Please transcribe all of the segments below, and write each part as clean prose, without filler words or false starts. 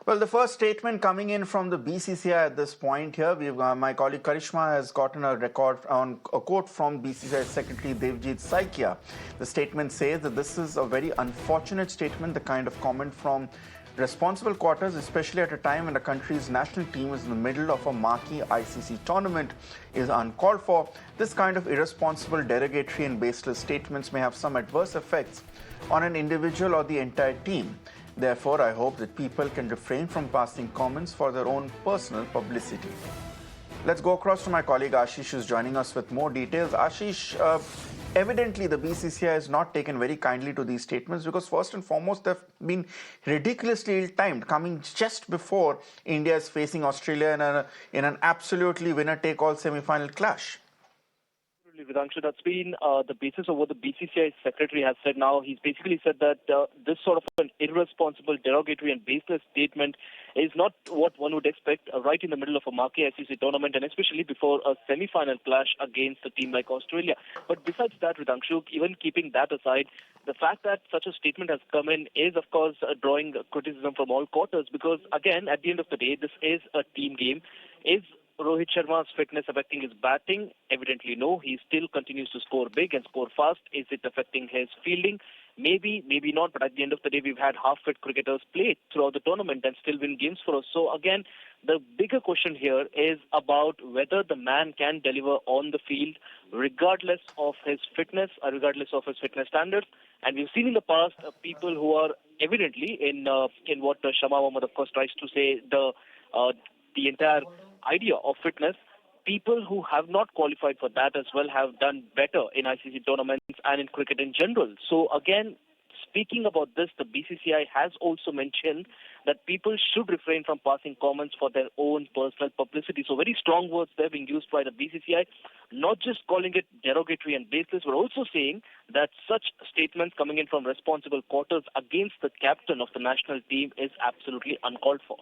Well, the first statement coming in from the BCCI at this point here, my colleague Karishma has gotten a record on a quote from BCCI Secretary Devjit Saikia. The statement says that this is a very unfortunate statement, the kind of comment from responsible quarters, especially at a time when the country's national team is in the middle of a marquee ICC tournament, is uncalled for. This kind of irresponsible, derogatory and baseless statements may have some adverse effects on an individual or the entire team. Therefore, I hope that people can refrain from passing comments for their own personal publicity. Let's go across to my colleague Ashish, who's joining us with more details. Ashish, evidently the BCCI has not taken very kindly to these statements because first and foremost, they've been ridiculously ill-timed, coming just before India is facing Australia in an absolutely winner-take-all semi-final clash. Vidanshu, that's been the basis of what the BCCI secretary has said now. He's basically said that this sort of an irresponsible, derogatory and baseless statement is not what one would expect right in the middle of a marquee ICC tournament and especially before a semi-final clash against a team like Australia. But besides that, Vidanshu, even keeping that aside, the fact that such a statement has come in is, of course, drawing criticism from all quarters because, again, at the end of the day, this is a team game. Is Rohit Sharma's fitness affecting his batting? Evidently no. He still continues to score big and score fast. Is it affecting his fielding? Maybe, maybe not. But at the end of the day, we've had half-fit cricketers play throughout the tournament and still win games for us. So again, the bigger question here is about whether the man can deliver on the field regardless of his fitness or regardless of his fitness standards. And we've seen in the past people who are evidently in what Shama, of course, tries to say, the entire idea of fitness. People who have not qualified for that as well have done better in ICC tournaments and in cricket in general. So again, speaking about this, the BCCI has also mentioned that people should refrain from passing comments for their own personal publicity. So very strong words there being used by the BCCI, not just calling it derogatory and baseless, but also saying that such statements coming in from responsible quarters against the captain of the national team is absolutely uncalled for.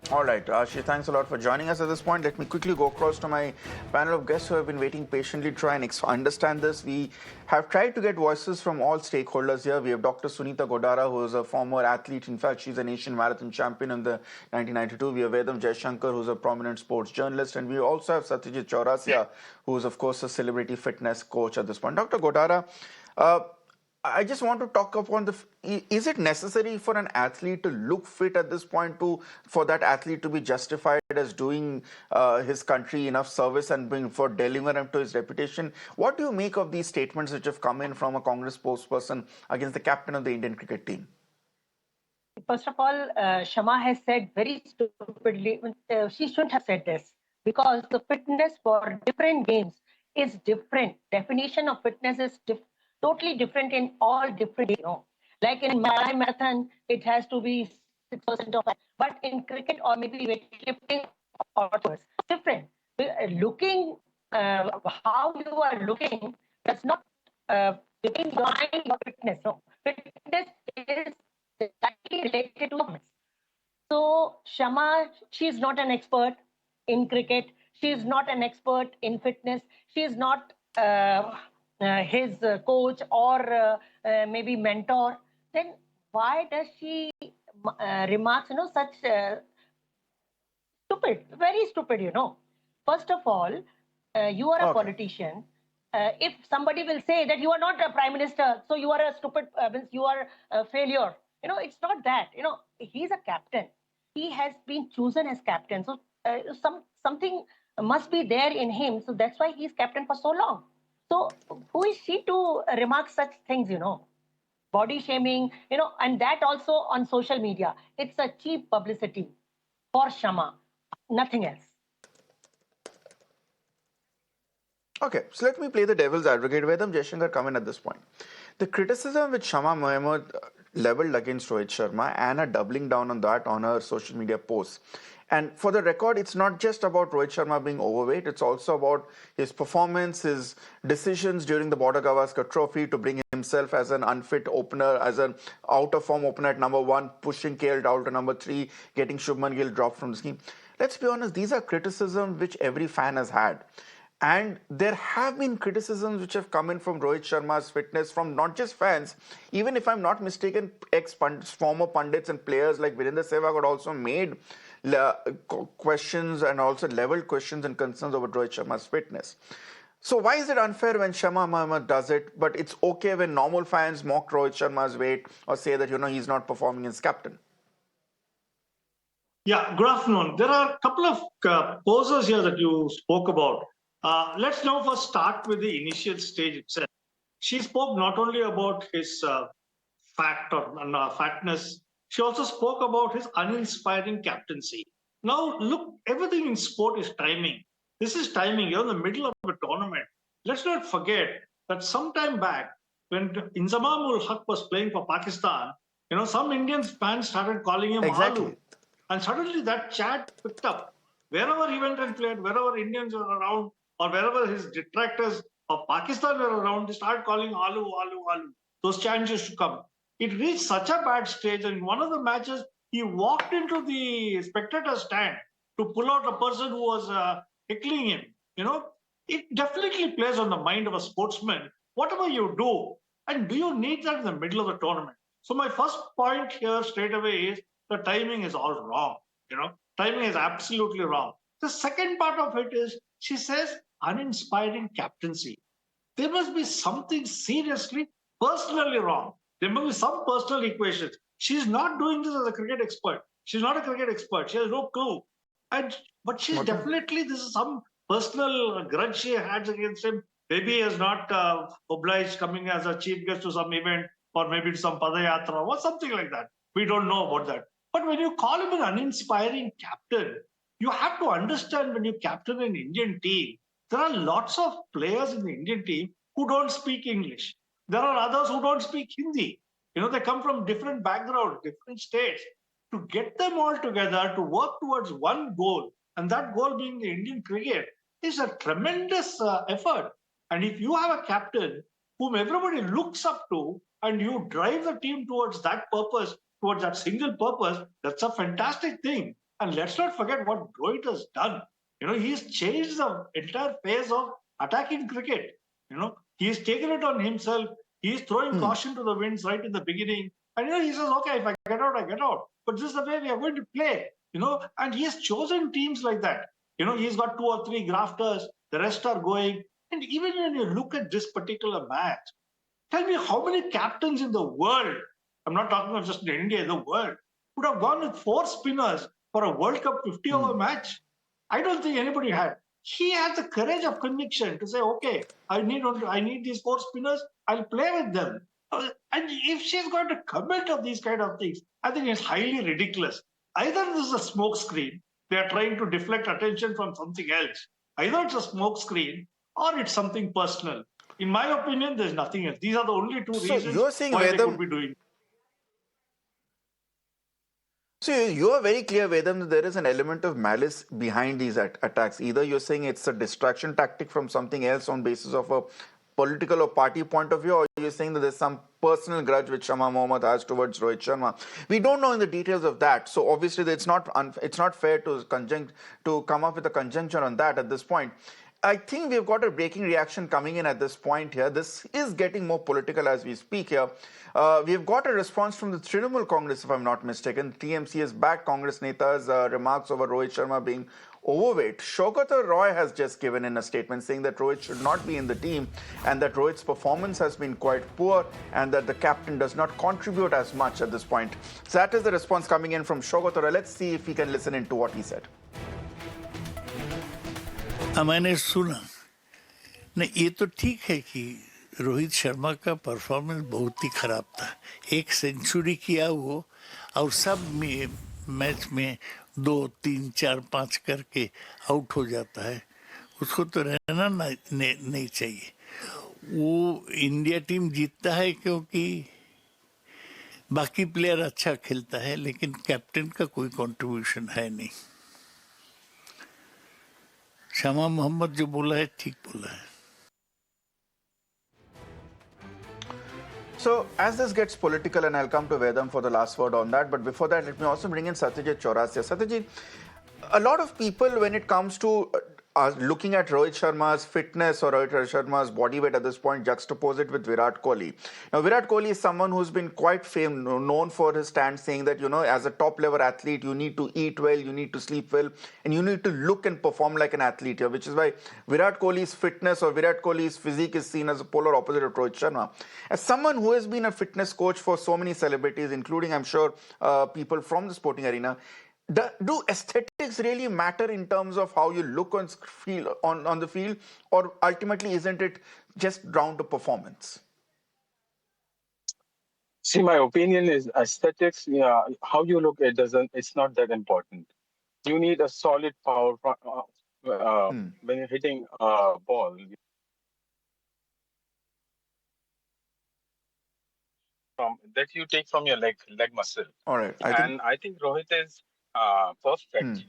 All right, Ashish, thanks a lot for joining us at this point. Let me quickly go across to my panel of guests who have been waiting patiently to try and understand this. We have tried to get voices from all stakeholders here. We have Dr. Sunita Godara, who is a former athlete. In fact, she's an Asian marathon champion in the 1992. We have Vedam Jaishankar, who's a prominent sports journalist. And we also have Satyajit Chaurasia, who is, of course, a celebrity fitness coach at this point. Dr. Godara, I just want to talk upon is it necessary for an athlete to look fit at this point for that athlete to be justified as doing his country enough service and for delivering to his reputation? What do you make of these statements which have come in from a Congress spokesperson against the captain of the Indian cricket team? First of all, Shama has said very stupidly, she shouldn't have said this because the fitness for different games is different. Definition of fitness is totally different in all different, like in marathon, it has to be 6% of it, but in cricket or maybe weightlifting or different. Looking, how you are looking does not define your fitness. No, fitness is directly related to fitness. So Shama, she is not an expert in cricket. She is not an expert in fitness. She is not his coach or maybe mentor, then why does she remarks, such stupid, very stupid, First of all, you are a politician. If somebody will say that you are not a prime minister, so you are a stupid, you are a failure. It's not that. He's a captain. He has been chosen as captain. So something must be there in him. So that's why he's captain for so long. So who is she to remark such things, Body shaming, and that also on social media. It's a cheap publicity for Shama, nothing else. Okay, so let me play the devil's advocate. Vedam Jaishankar come in at this point. The criticism which Shama Mohammed leveled against Rohit Sharma and are doubling down on that on her social media posts. And for the record, it's not just about Rohit Sharma being overweight. It's also about his performance, his decisions during the Border Gavaskar Trophy to bring himself as an unfit opener, as an out-of-form opener at number 1, pushing KL down to number 3, getting Shubman Gill dropped from the scheme. Let's be honest, these are criticisms which every fan has had. And there have been criticisms which have come in from Rohit Sharma's fitness from not just fans, even if I'm not mistaken, former pundits and players like Virender Sehwag had also made questions and also leveled questions and concerns over Rohit Sharma's fitness. So why is it unfair when Shama Mohammed does it, but it's okay when normal fans mock Rohit Sharma's weight or say that he's not performing as captain? Yeah, good afternoon. There are a couple of poses here that you spoke about. Let's now first start with the initial stage itself. She spoke not only about his fatness, she also spoke about his uninspiring captaincy. Now, look, everything in sport is timing. This is timing. You're in the middle of a tournament. Let's not forget that some time back, when Inzamam ul Haq was playing for Pakistan, some Indian fans started calling him Exactly. Alu. And suddenly that chat picked up. Wherever he went and played, wherever Indians were around, or wherever his detractors of Pakistan were around, they started calling Alu, Alu, Alu. Those chants used to come. It reached such a bad stage. And in one of the matches, he walked into the spectator stand to pull out a person who was heckling him. It definitely plays on the mind of a sportsman, whatever you do. And do you need that in the middle of the tournament? So my first point here straight away is the timing is all wrong. Timing is absolutely wrong. The second part of it is she says uninspiring captaincy. There must be something seriously personally wrong. There must be some personal equations. She's not doing this as a cricket expert. She's not a cricket expert. She has no clue. But she's definitely, this is some personal grudge she has against him. Maybe he is not obliged coming as a chief guest to some event or maybe to some Padayatra or something like that. We don't know about that. But when you call him an uninspiring captain, you have to understand when you captain an Indian team, there are lots of players in the Indian team who don't speak English. There are others who don't speak Hindi. They come from different backgrounds, different states. To get them all together to work towards one goal, and that goal being the Indian cricket, is a tremendous effort. And if you have a captain whom everybody looks up to, and you drive the team towards that purpose, towards that single purpose, that's a fantastic thing. And let's not forget what Rohit has done. He's changed the entire phase of attacking cricket. He's taken it on himself. He's throwing caution to the winds right in the beginning. And he says, okay, if I get out, I get out. But this is the way we are going to play. And he has chosen teams like that. He's got 2 or 3 grafters, the rest are going. And even when you look at this particular match, tell me how many captains in the world, I'm not talking about just in India, in the world, would have gone with 4 spinners for a World Cup 50-over match? I don't think anybody had. He had the courage of conviction to say, okay, I need these 4 spinners, I'll play with them. And if she's going to comment on these kind of things, I think it's highly ridiculous. Either this is a smoke screen, they are trying to deflect attention from something else. Either it's a smoke screen or it's something personal. In my opinion, there's nothing else. These are the only 2 reasons you're saying, why they Vedam, could be doing. So you are very clear, Vedam, that there is an element of malice behind these attacks. Either you're saying it's a distraction tactic from something else on basis of a political or party point of view, or you're saying that there's some personal grudge which Shama Mohammed has towards Rohit Sharma. We don't know in the details of that. So obviously it's not fair to come up with a conjecture on that at this point. I think we've got a breaking reaction coming in at this point here. This is getting more political as we speak here. We've got a response from the Trinamool Congress, if I'm not mistaken. TMC has backed Congress Neta's remarks over Rohit Sharma being overweight. Shaukat Roy has just given in a statement saying that Rohit should not be in the team and that Rohit's performance has been quite poor and that the captain does not contribute as much at this point. So that is the response coming in from Shaukat Roy. Let's see if we can listen into what he said. मैंने सुना नहीं, ये तो ठीक है कि रोहित शर्मा का performance बहुत ही खराब था. 1 सेंचुरी किया वो और सब मैच में 2, 3, 4, 5 करके आउट हो जाता है. उसको तो रहना नहीं चाहिए. वो इंडिया टीम जीतता है क्योंकि बाकी प्लेयर अच्छा खेलता है, लेकिन कैप्टन का कोई कंट्रीब्यूशन है नहीं. शमा मोहम्मद जो बोला है ठीक बोला है. So, as this gets political, and I'll come to Vedam for the last word on that, but before that, let me also bring in Satyajit Chaurasia. Satyajit, a lot of people, when it comes to looking at Rohit Sharma's fitness or Rohit Sharma's body weight at this point, juxtapose it with Virat Kohli. Now, Virat Kohli is someone who's been quite known for his stand saying that, as a top level athlete, you need to eat well, you need to sleep well, and you need to look and perform like an athlete here, which is why Virat Kohli's fitness or Virat Kohli's physique is seen as a polar opposite of Rohit Sharma. As someone who has been a fitness coach for so many celebrities, including, I'm sure, people from the sporting arena, do aesthetics really matter in terms of how you look on the field, or ultimately isn't it just down to performance? See, my opinion is aesthetics. Yeah, how you look, it's not that important. You need a solid power when you're hitting a ball. That you take from your leg muscle. All right. I think Rohit is perfect.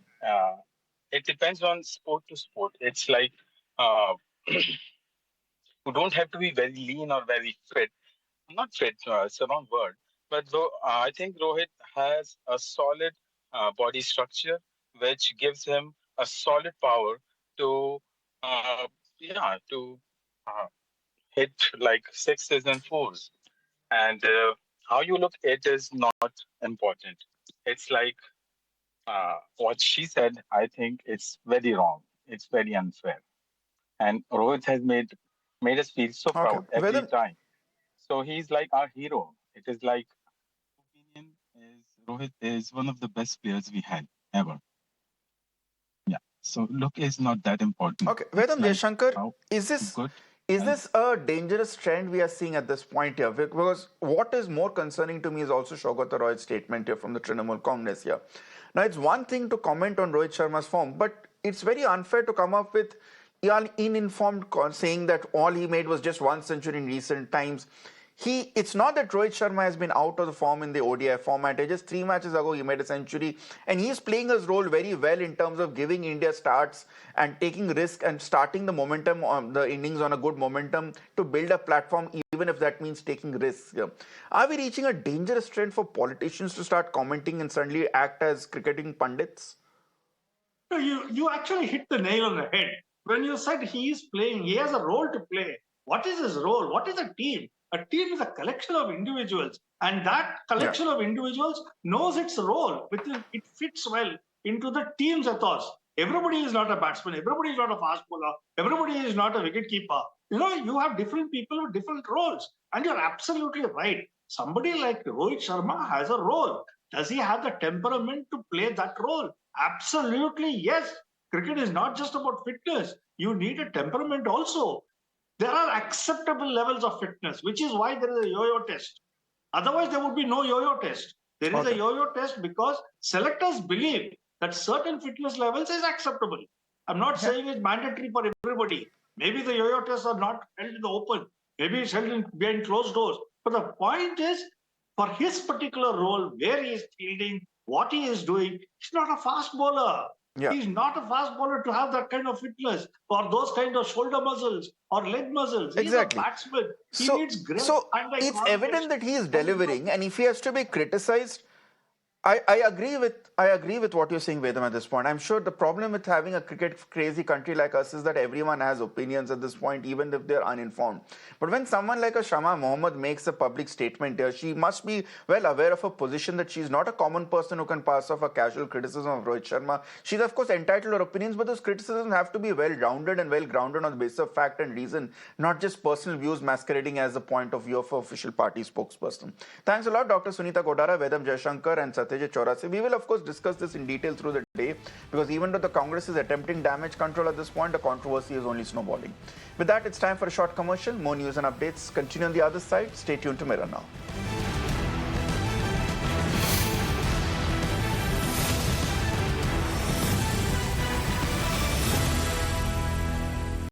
It depends on sport to sport. It's like you don't have to be very lean or very fit. Not fit, it's a wrong word. But I think Rohit has a solid body structure, which gives him a solid power to, to hit like sixes and fours. And how you look, it is not important. It's like what she said. I think it's very wrong. It's very unfair. And Rohit has made us feel so proud every time. So he's like our hero. It is like, opinion is Rohit is one of the best players we had ever. Yeah. So look is not that important. Okay, Vedam, Jaishankar, is this a dangerous trend we are seeing at this point here? Because what is more concerning to me is also Saugata Roy's statement here from the Trinamool Congress here. Now, it's one thing to comment on Rohit Sharma's form, but it's very unfair to come up with uninformed saying that all he made was just one century in recent times. It's not that Rohit Sharma has been out of the form in the ODI format. Just 3 matches ago, he made a century, and he's playing his role very well in terms of giving India starts and taking risk and starting the momentum on the innings on a good momentum to build a platform, even if that means taking risks. Are we reaching a dangerous trend for politicians to start commenting and suddenly act as cricketing pundits? You actually hit the nail on the head. When you said he is playing, he has a role to play. What is his role? What is a team? A team is a collection of individuals, and that collection of individuals knows its role. It fits well into the team's ethos. Everybody is not a batsman. Everybody is not a fast bowler. Everybody is not a wicket keeper. You have different people with different roles, and you're absolutely right. Somebody like Rohit Sharma has a role. Does he have the temperament to play that role? Absolutely, yes. Cricket is not just about fitness. You need a temperament also. There are acceptable levels of fitness, which is why there is a yo-yo test. Otherwise, there would be no yo-yo test. There is a yo-yo test because selectors believe that certain fitness levels is acceptable. I'm not saying it's mandatory for everybody. Maybe the yo-yo tests are not held in the open. Maybe it's held behind closed doors. But the point is, for his particular role, where he is fielding, what he is doing, he's not a fast bowler. Yeah. He's not a fast bowler to have that kind of fitness or those kind of shoulder muscles or leg muscles. Exactly. He's a batsman. He needs great. So it's evident that he is delivering, and if he has to be criticized, I agree with what you're saying, Vedam, at this point. I'm sure the problem with having a cricket crazy country like us is that everyone has opinions at this point, even if they're uninformed. But when someone like a Shama Mohammed makes a public statement here, she must be well aware of her position, that she's not a common person who can pass off a casual criticism of Rohit Sharma. She's of course entitled to her opinions, but those criticisms have to be well-rounded and well-grounded on the basis of fact and reason, not just personal views masquerading as the point of view of an official party spokesperson. Thanks a lot, Dr. Sunita Kodara, Vedam Jaishankar, and Satyajit Chaurasi. We will of course discuss this in detail through the day, because even though the Congress is attempting damage control at this point, the controversy is only snowballing. With that, it's time for a short commercial. More news and updates continue on the other side. Stay tuned to Mirror Now.